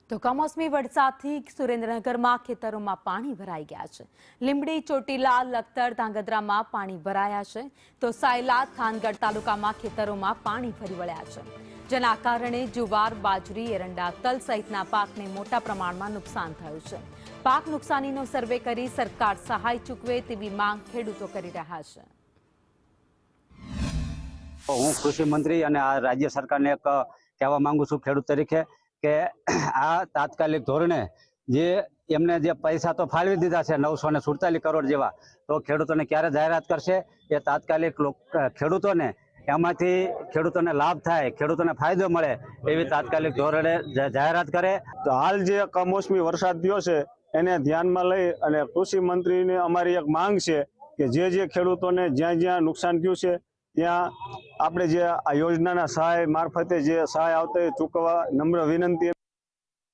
તો કમોસમી વરસાદથી સુરેન્દ્રનગરમાં ખેતરોમાં પાણી ભરાઈ ગયા છે। લીંબડી, ચોટીલા, લખતર, ધાંગધ્રામાં પાણી ભરાયા છે તો સાયલા, થાનગઢ તાલુકામાં ખેતરોમાં પાણી ફરી વળ્યા છે, જેના કારણે જુવાર, બાજરી, એરંડા, તલ સહિતના પાકને મોટા પ્રમાણમાં નુકસાન થયું છે। પાક નુકસાનીનો સર્વે કરી સરકાર સહાય ચૂકવે તેવી માંગ ખેડૂતો કરી રહ્યા છે। હું કૃષિ મંત્રી અને આ રાજ્ય સરકારને એક કહેવા માંગુ છું ખેડૂત તરીકે કે આ તાત્કાલિક ધોરણે જે એમને જે પૈસા તો ફાળવી દીધા છે 947 કરોડ જેવા, તો ખેડૂતોને ક્યારે જાહેરાત કરશે એ તાત્કાલિક ખેડૂતોને એમાંથી ખેડૂતોને લાભ થાય, ખેડૂતોને ફાયદો મળે એવી તાત્કાલિક ધોરણે જાહેરાત કરે। તો હાલ જે કમોસમી વરસાદ થયો છે એને ધ્યાનમાં લઈ અને કૃષિ મંત્રીને અમારી એક માંગ છે કે જે ખેડૂતોને જ્યાં જ્યાં નુકસાન થયું છે ત્યાં આપણે જે આ યોજનાના સહાય મારફતે જે સહાય આવતા ચૂકવવા નમ્ર વિનંતી।